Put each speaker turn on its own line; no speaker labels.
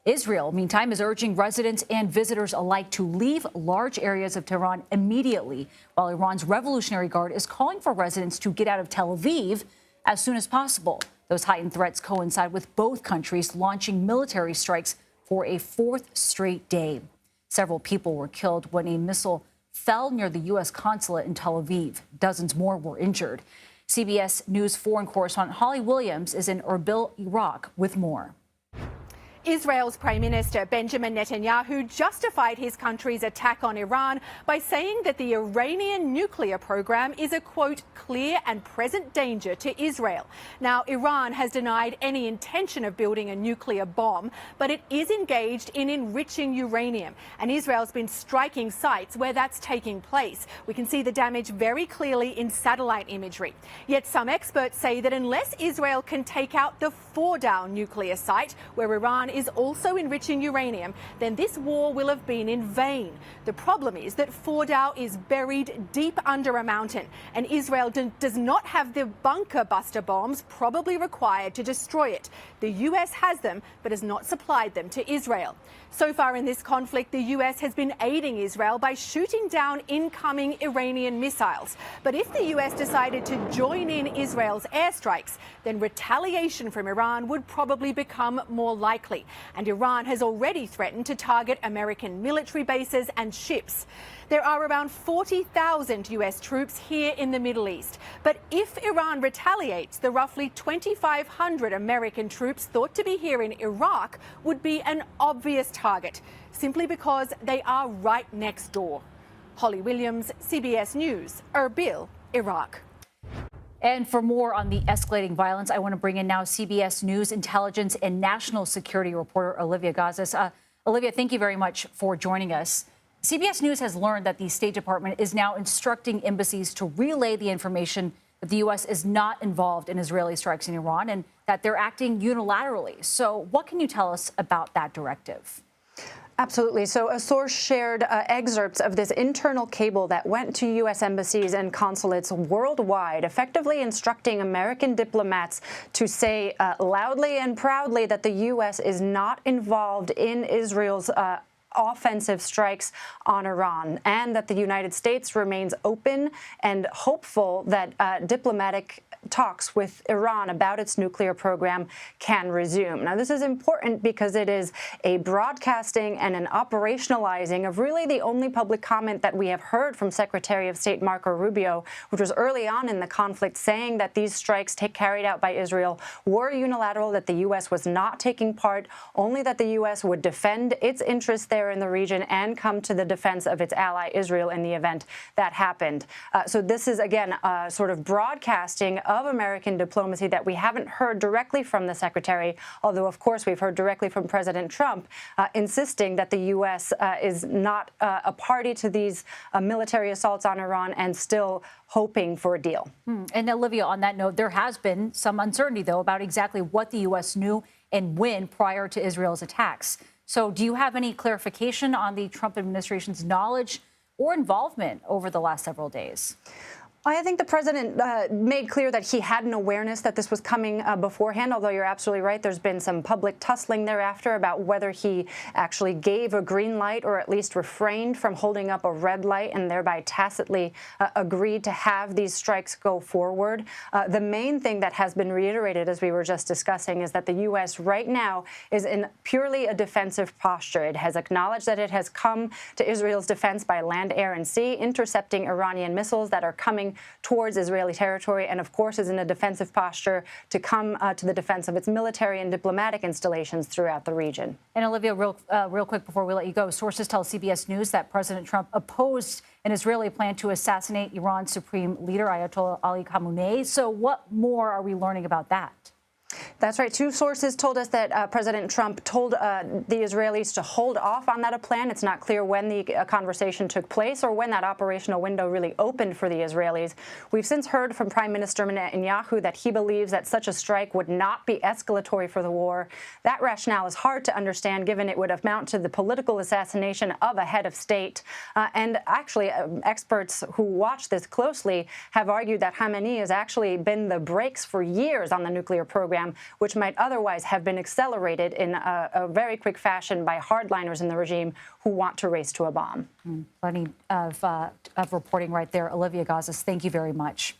Israel, meantime, is urging residents and visitors alike to leave large areas of Tehran immediately, while Iran's Revolutionary Guard is calling for residents to get out of Tel Aviv as soon as possible. Those heightened threats coincide with both countries launching military strikes for a fourth straight day. Several people were killed when a missile fell near the U.S. consulate in Tel Aviv. Dozens more were injured. CBS News foreign correspondent Holly Williams is in Erbil, Iraq, with more.
Israel's Prime Minister Benjamin Netanyahu justified his country's attack on Iran by saying that the Iranian nuclear program is a, quote, clear and present danger to Israel. Now, Iran has denied any intention of building a nuclear bomb, but it is engaged in enriching uranium. And Israel's been striking sites where that's taking place. We can see the damage very clearly in satellite imagery. Yet some experts say that unless Israel can take out the Fordow nuclear site, where Iran is also enriching uranium, then this war will have been in vain. The problem is that Fordow is buried deep under a mountain, and Israel does not have the bunker buster bombs probably required to destroy it. The US has them, but has not supplied them to Israel. So far in this conflict, the US has been aiding Israel by shooting down incoming Iranian missiles. But if the US decided to join in Israel's airstrikes, then retaliation from Iran would probably become more likely. And Iran has already threatened to target American military bases and ships. There are around 40,000 US troops here in the Middle East. But if Iran retaliates, the roughly 2,500 American troops thought to be here in Iraq would be an obvious target, simply because they are right next door. Holly Williams, CBS News, Erbil, Iraq.
And for more on the escalating violence, I want to bring in now CBS News intelligence and national security reporter Olivia Gazis. Olivia, thank you very much for joining us. CBS News has learned that the State Department is now instructing embassies to relay the information that the U.S. is not involved in Israeli strikes in Iran and that they're acting unilaterally. So what can you tell us about that directive?
Absolutely. So a source shared excerpts of this internal cable that went to U.S. embassies and consulates worldwide, effectively instructing American diplomats to say loudly and proudly that the U.S. is not involved in Israel's offensive strikes on Iran, and that the United States remains open and hopeful that diplomatic talks with Iran about its nuclear program can resume. Now, this is important because it is a broadcasting and an operationalizing of really the only public comment that we have heard from Secretary of State Marco Rubio, which was early on in the conflict, saying that these strikes carried out by Israel were unilateral, that the U.S. was not taking part, only that the U.S. would defend its interests there in the region and come to the defense of its ally Israel in the event that happened. So this is, again, sort of broadcasting of American diplomacy that we haven't heard directly from the secretary, although, of course, we've heard directly from President Trump insisting that the U.S. is not a party to these military assaults on Iran and still hoping for a deal.
And Olivia, on that note, there has been some uncertainty, though, about exactly what the U.S. knew and when prior to Israel's attacks. So do you have any clarification on the Trump administration's knowledge or involvement over the last several days?
I think the president made clear that he had an awareness that this was coming beforehand, although you're absolutely right. There's been some public tussling thereafter about whether he actually gave a green light or at least refrained from holding up a red light and thereby tacitly agreed to have these strikes go forward. The main thing that has been reiterated, as we were just discussing, is that the U.S. right now is in purely a defensive posture. It has acknowledged that it has come to Israel's defense by land, air, and sea, intercepting Iranian missiles that are coming towards Israeli territory, and of course is in a defensive posture to come to the defense of its military and diplomatic installations throughout the region.
And Olivia, real quick before we let you go, sources tell CBS News that President Trump opposed an Israeli plan to assassinate Iran's supreme leader, Ayatollah Ali Khamenei. So what more are we learning about that?
That's right. Two sources told us that President Trump told the Israelis to hold off on that plan. It's not clear when the conversation took place or when that operational window really opened for the Israelis. We've since heard from Prime Minister Netanyahu that he believes that such a strike would not be escalatory for the war. That rationale is hard to understand, given it would amount to the political assassination of a head of state. And actually, experts who watch this closely have argued that Khamenei has actually been the brakes for years on the nuclear program, which might otherwise have been accelerated in a very quick fashion by hardliners in the regime who want to race to a bomb.
Plenty of reporting right there. Olivia Gazis, thank you very much.